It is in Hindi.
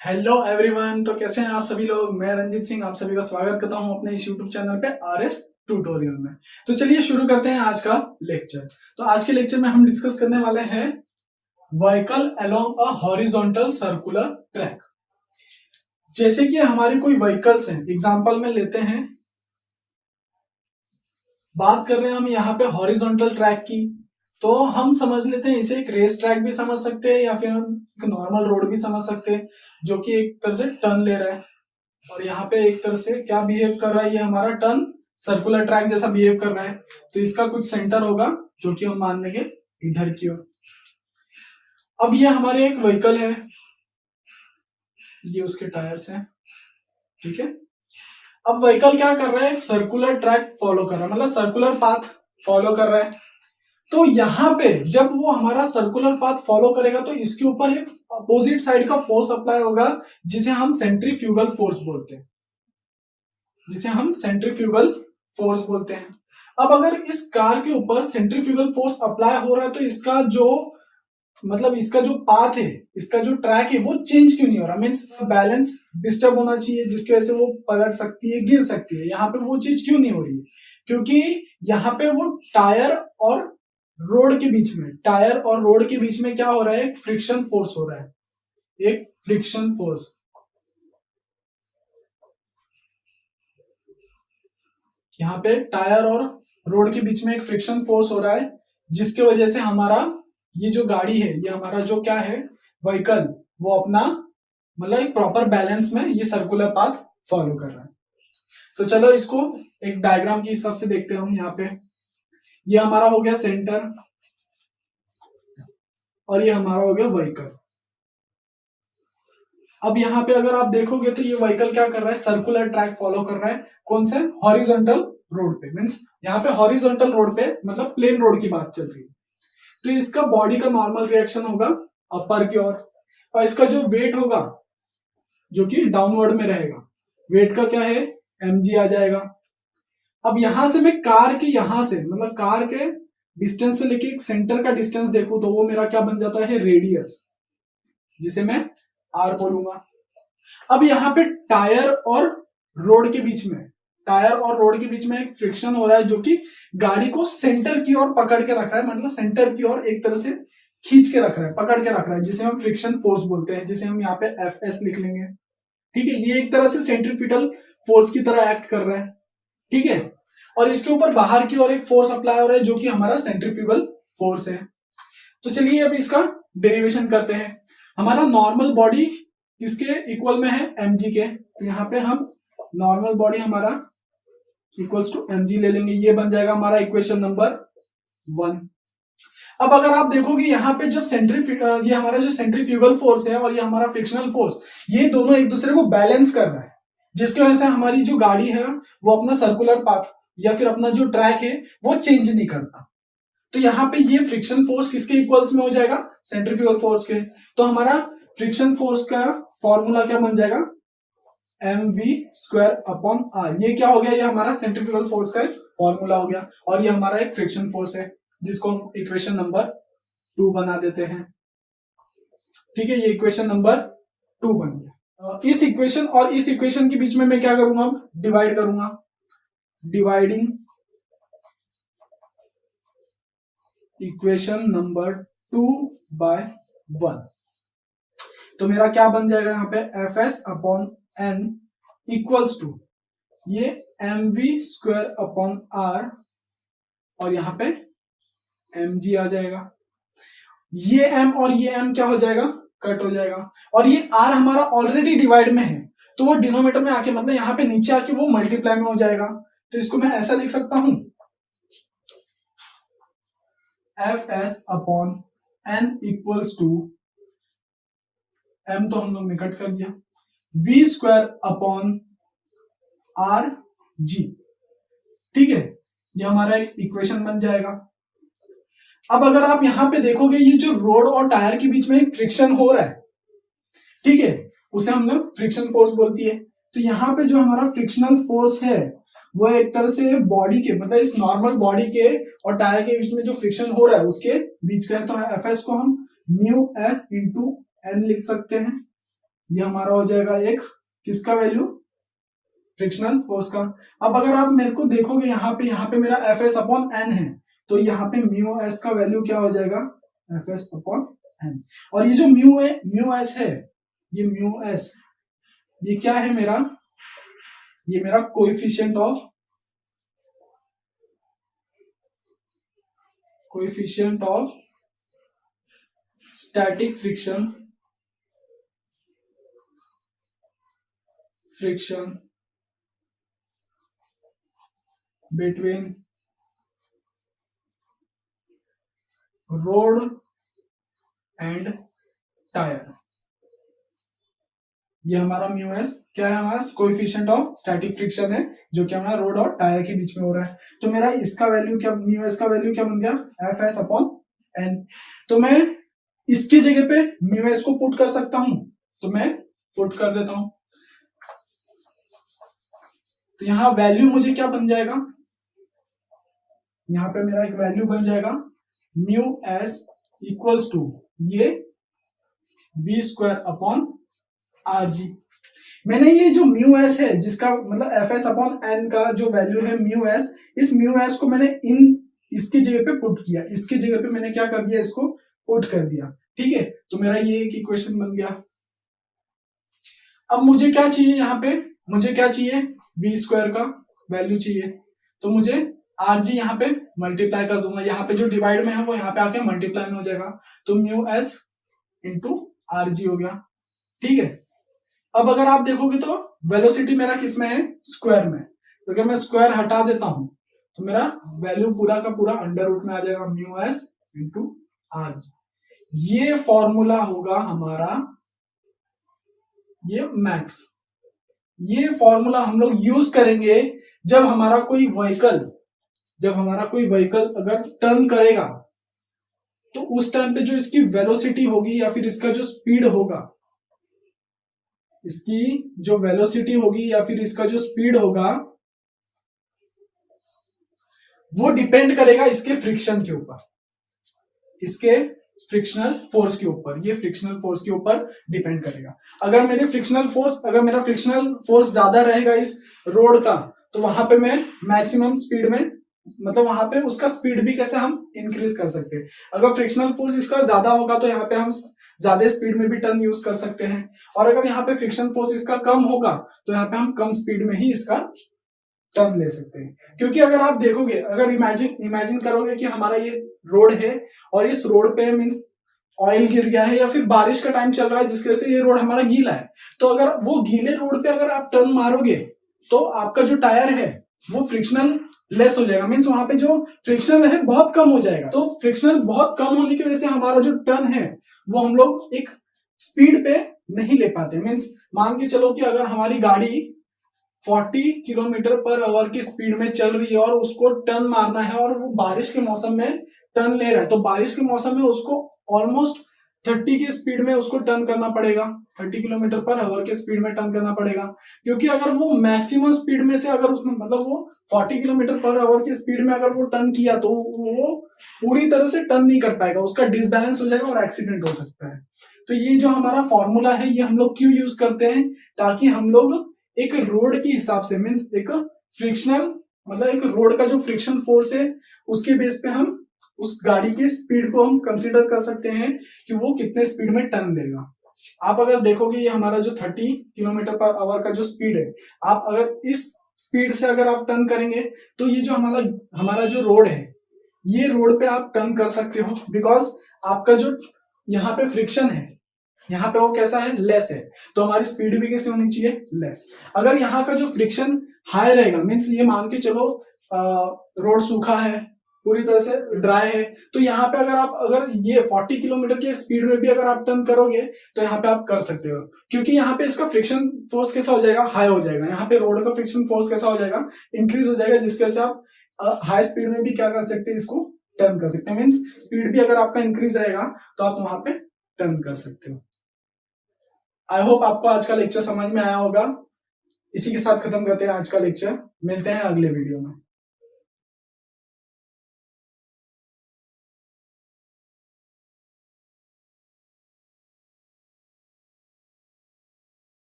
Hello everyone. तो कैसे हैं आप सभी लोग। मैं रंजीत सिंह आप सभी का स्वागत करता हूं अपने इस यूट्यूब चैनल पे आरएस ट्यूटोरियल में। तो चलिए शुरू करते हैं आज का लेक्चर। तो आज के लेक्चर में हम डिस्कस करने वाले हैं vehicle along a horizontal circular track. जैसे कि हमारे कोई व्हीकल्स हैं, एग्जांपल में लेते हैं, बात कर रहे हैं हम यहाँ पे हॉरिजॉन्टल ट्रैक की, तो हम समझ लेते हैं इसे एक रेस ट्रैक भी समझ सकते हैं या फिर हम एक नॉर्मल रोड भी समझ सकते हैं जो कि एक तरह से टर्न ले रहा है। और यहाँ पे एक तरह से क्या बिहेव कर रहा है, ये हमारा टर्न सर्कुलर ट्रैक जैसा बिहेव कर रहा है। तो इसका कुछ सेंटर होगा जो कि हम मान लेंगे इधर की ओर। अब ये हमारे एक व्हीकल है, ये उसके टायर्स हैं, ठीक है। अब व्हीकल क्या कर रहा है, सर्कुलर ट्रैक फॉलो कर रहा है, मतलब सर्कुलर पाथ फॉलो कर रहा है। तो यहाँ पे जब वो हमारा सर्कुलर पाथ फॉलो करेगा तो इसके ऊपर एक अपोजिट साइड का फोर्स अप्लाई होगा जिसे हम सेंट्रीफ्यूगल फोर्स बोलते हैं, जिसे हम सेंट्रीफ्यूगल फोर्स बोलते हैं। अब अगर इस कार के ऊपर सेंट्रीफ्यूगल फोर्स अप्लाई हो रहा है तो इसका जो मतलब इसका जो पाथ है, इसका जो ट्रैक है वो चेंज क्यों नहीं हो रहा, मीन्स बैलेंस डिस्टर्ब होना चाहिए जिसकी वजह से वो पलट सकती है, गिर सकती है। यहाँ पे वो चीज क्यों नहीं हो रही है, क्योंकि यहाँ पे वो टायर और रोड के बीच में, टायर और रोड के बीच में क्या हो रहा है, एक फ्रिक्शन फोर्स हो रहा है, एक फ्रिक्शन फोर्स। यहाँ पे टायर और रोड के बीच में एक फ्रिक्शन फोर्स हो रहा है जिसके वजह से हमारा ये जो गाड़ी है, ये हमारा जो क्या है व्हीकल, वो अपना मतलब एक प्रॉपर बैलेंस में ये सर्कुलर पाथ फॉलो कर रहा है। तो चलो इसको एक डायग्राम के हिसाब से देखते हैं हम। यहाँ पे ये हमारा हो गया सेंटर और ये हमारा हो गया व्हीकल। अब यहाँ पे अगर आप देखोगे तो ये व्हीकल क्या कर रहा है, सर्कुलर ट्रैक फॉलो कर रहा है। कौन से, हॉरिजॉन्टल रोड पे, मीन्स यहाँ पे हॉरिजॉन्टल रोड पे मतलब प्लेन रोड की बात चल रही है। तो इसका बॉडी का नॉर्मल रिएक्शन होगा अपर की ओर, और इसका जो वेट होगा जो कि डाउनवर्ड में रहेगा, वेट का क्या है, mg आ जाएगा। अब यहां से मैं कार के यहां से मतलब कार के डिस्टेंस से लेके सेंटर का डिस्टेंस देखूं तो वो मेरा क्या बन जाता है, रेडियस, जिसे मैं r बोलूंगा। अब यहाँ पे टायर और रोड के बीच में, टायर और रोड के बीच में एक फ्रिक्शन हो रहा है जो कि गाड़ी को सेंटर की ओर पकड़ के रख रहा है, मतलब सेंटर की ओर एक तरह से खींच के रख रहा है, पकड़ के रख रहा है, जिसे हम फ्रिक्शन फोर्स बोलते हैं, जिसे हम यहाँ पे Fs लिख लेंगे। ठीक है, ये एक तरह से सेंट्रीपिटल फोर्स की तरह एक्ट कर रहा है, ठीक है। और इसके ऊपर बाहर की ओर एक फोर्स अप्लाई हो रहा है जो कि हमारा सेंट्रीफ्यूगल फोर्स है। तो चलिए अब इसका डेरिवेशन करते हैं। हमारा नॉर्मल बॉडी किसके इक्वल में है, mg के। तो यहाँ पे हम नॉर्मल बॉडी हमारा इक्वल्स टू mg ले लेंगे, ये बन जाएगा हमारा इक्वेशन नंबर 1। अब अगर आप देखोगे यहाँ पे जब ये हमारा जो सेंट्रीफ्यूगल फोर्स है और ये हमारा फ्रिक्शनल फोर्स, ये दोनों एक दूसरे को बैलेंस कर रहा है, जिसकी वजह से हमारी जो गाड़ी है वो अपना सर्कुलर पाथ या फिर अपना जो ट्रैक है वो चेंज नहीं करता। तो यहाँ पे ये फ्रिक्शन फोर्स किसके इक्वल्स में हो जाएगा, सेंट्रीफ्यूगल फोर्स के। तो हमारा फ्रिक्शन फोर्स का फॉर्मूला क्या बन जाएगा, mv² अपॉन r। ये क्या हो गया, ये हमारा सेंट्रीफ्यूगल फोर्स का फॉर्मूला हो गया, और ये हमारा एक फ्रिक्शन फोर्स है जिसको हम इक्वेशन नंबर 2 बना देते हैं। ठीक है, ये इक्वेशन नंबर 2 बन गया। इस इक्वेशन और इस इक्वेशन के बीच में मैं क्या करूंगा, अब डिवाइड करूंगा, डिवाइडिंग इक्वेशन नंबर 2/1। तो मेरा क्या बन जाएगा यहाँ पे, Fs upon n equals to ये mv² अपॉन r, और यहाँ पे mg आ जाएगा। ये m और ये m क्या हो जाएगा, कट हो जाएगा, और ये r हमारा ऑलरेडी डिवाइड में है तो वो डिनोमिनेटर में आके मतलब यहाँ पे नीचे आके वो मल्टीप्लाई में हो जाएगा। तो इसको मैं ऐसा लिख सकता हूं, Fs upon n equals to, m तो हम लोग ने कट कर दिया, v² अपॉन आर जी। ठीक है, ये हमारा एक इक्वेशन बन जाएगा। अब अगर आप यहां पे देखोगे ये जो रोड और टायर के बीच में एक फ्रिक्शन हो रहा है, ठीक है, उसे हम लोग फ्रिक्शन फोर्स बोलती है। तो यहाँ पे जो हमारा फ्रिक्शनल फोर्स है वो एक तरह से बॉडी के मतलब इस नॉर्मल बॉडी के और टायर के बीच में जो फ्रिक्शन हो रहा है उसके बीच का है। तो Fs को हम μs इंटू n लिख सकते हैं, ये हमारा हो जाएगा एक किसका वैल्यू, फ्रिक्शनल फोर्स का। अब अगर आप मेरे को देखोगे यहाँ पे मेरा एफ एस अपॉन एन है, तो यहाँ पे म्यू एस का वैल्यू क्या हो जाएगा, एफ एस अपॉन एन। और ये जो म्यू एस है, ये म्यू एस ये क्या है मेरा, ये मेरा coefficient of static friction between road and tyre. ये हमारा म्यू एस क्या है, हमारा कोएफिशिएंट ऑफ स्टैटिक फ्रिक्शन है, जो कि हमारा रोड और टायर के बीच में हो रहा है। तो मेरा इसका वैल्यू क्या, म्यू एस का वैल्यू क्या बन गया, एफ एस अपॉन एन। तो मैं इसकी जगह पे म्यू एस को पुट कर सकता हूं, तो मैं पुट कर देता हूं। तो यहां वैल्यू मुझे क्या बन जाएगा, यहां पे मेरा एक वैल्यू बन जाएगा म्यू एस इक्वल्स टू ये V square upon R G. मैंने ये जो म्यू एस है, जिसका मतलब एफ एस अपॉन एन का जो वैल्यू है म्यू एस, इस म्यू एस को मैंने इसकी जगह पे पुट किया, इसकी जगह पे मैंने क्या कर दिया, इसको पुट कर दिया। ठीक है, तो मेरा ये एक इक्वेशन बन गया। अब मुझे क्या चाहिए, यहाँ पे मुझे क्या चाहिए, वी स्क्वायर का वैल्यू चाहिए। तो मुझे आर जी यहाँ पे मल्टीप्लाई कर दूंगा, यहाँ पे जो डिवाइड में है वो यहाँ पे आके मल्टीप्लाई में हो जाएगा। तो mu S into R G हो गया। ठीक है, अब अगर आप देखोगे तो वेलोसिटी मेरा किस में है, स्क्वायर में। तो अगर मैं स्क्वायर हटा देता हूं तो मेरा वैल्यू पूरा का पूरा अंडर रूट में आ जाएगा, mu S into R G. ये फॉर्मूला होगा हमारा, ये मैक्स। ये फॉर्मूला हम लोग यूज करेंगे जब हमारा कोई व्हीकल अगर टर्न करेगा, तो उस टाइम पे जो इसकी वेलोसिटी होगी या फिर इसका जो स्पीड होगा, इसकी जो वेलोसिटी होगी या फिर इसका जो स्पीड होगा, वो डिपेंड करेगा इसके फ्रिक्शन के ऊपर, इसके फ्रिक्शनल फोर्स के ऊपर। ये फ्रिक्शनल फोर्स के ऊपर डिपेंड करेगा। अगर मेरा फ्रिक्शनल फोर्स ज्यादा रहेगा इस रोड का, तो वहां पे मैं मैक्सिमम स्पीड में, मतलब वहां पे उसका स्पीड भी कैसे हम इंक्रीज कर सकते हैं। अगर फ्रिक्शनल फोर्स इसका ज्यादा होगा तो यहाँ पे हम ज्यादा स्पीड में भी टर्न यूज कर सकते हैं, और अगर यहाँ पे फ्रिक्शन फोर्स इसका कम होगा तो यहाँ पे हम कम स्पीड में ही इसका टर्न ले सकते हैं। क्योंकि अगर आप देखोगे, अगर इमेजिन करोगे कि हमारा ये रोड है और इस रोड पे मींस ऑयल गिर गया है या फिर बारिश का टाइम चल रहा है जिसकी वजह से ये रोड हमारा गीला है, तो अगर वो गीले रोड पे अगर आप टर्न मारोगे तो आपका जो टायर है वो फ्रिक्शनल लेस हो जाएगा, मींस वहां पे जो फ्रिक्शन है बहुत कम हो जाएगा। तो फ्रिक्शनल बहुत कम होने की वजह से हमारा जो टर्न है वो हम लोग एक स्पीड पे नहीं ले पाते। मींस मान के चलो कि अगर हमारी गाड़ी 40 किलोमीटर पर आवर की स्पीड में चल रही है और उसको टर्न मारना है और वो बारिश के मौसम में टर्न ले रहा है, तो बारिश के मौसम में उसको ऑलमोस्ट 30 की स्पीड में उसको टर्न करना पड़ेगा, 30 किलोमीटर पर आवर की स्पीड में टर्न करना पड़ेगा। क्योंकि अगर वो मैक्सिमम स्पीड में से अगर उसने मतलब वो 40 किलोमीटर पर आवर की स्पीड में अगर वो टर्न किया तो वो पूरी तरह से टर्न नहीं कर पाएगा, उसका डिसबैलेंस हो जाएगा और एक्सीडेंट हो सकता है। तो ये जो हमारा फॉर्मूला है ये हम लोग क्यों यूज करते हैं, ताकि हम लोग एक रोड के हिसाब से, मींस एक फ्रिक्शनल मतलब एक रोड का जो फ्रिक्शन फोर्स है उसके बेस पे हम उस गाड़ी की स्पीड को हम कंसीडर कर सकते हैं कि वो कितने स्पीड में टर्न लेगा। आप अगर देखोगे ये हमारा जो 30 किलोमीटर पर आवर का जो स्पीड है, आप अगर इस स्पीड से अगर आप टर्न करेंगे तो ये जो हमारा जो रोड है, ये रोड पे आप टर्न कर सकते हो, बिकॉज आपका जो यहाँ पे फ्रिक्शन है यहाँ पे वो कैसा है, लेस है, तो हमारी स्पीड भी कैसे होनी चाहिए, लेस। अगर यहाँ का जो फ्रिक्शन हाई रहेगा, मींस ये मान के चलो रोड सूखा है, पूरी तरह से ड्राई है, तो यहाँ पे अगर ये 40 किलोमीटर की स्पीड में भी अगर आप टर्न करोगे तो यहाँ पे आप कर सकते हो, क्योंकि यहाँ पे इसका फ्रिक्शन फोर्स कैसा हो जाएगा, हाई हो जाएगा। यहाँ पे रोड का फ्रिक्शन फोर्स कैसा हो जाएगा, इंक्रीज हो जाएगा, जिसकी वजह से आप हाई स्पीड में भी क्या कर सकते हैं, इसको टर्न कर सकते हैं। मीन्स स्पीड भी अगर आपका इंक्रीज रहेगा तो आप वहां पे टर्न कर सकते हो। आई होप आपको आज का लेक्चर समझ में आया होगा। इसी के साथ खत्म करते हैं आज का लेक्चर, मिलते हैं अगले वीडियो में।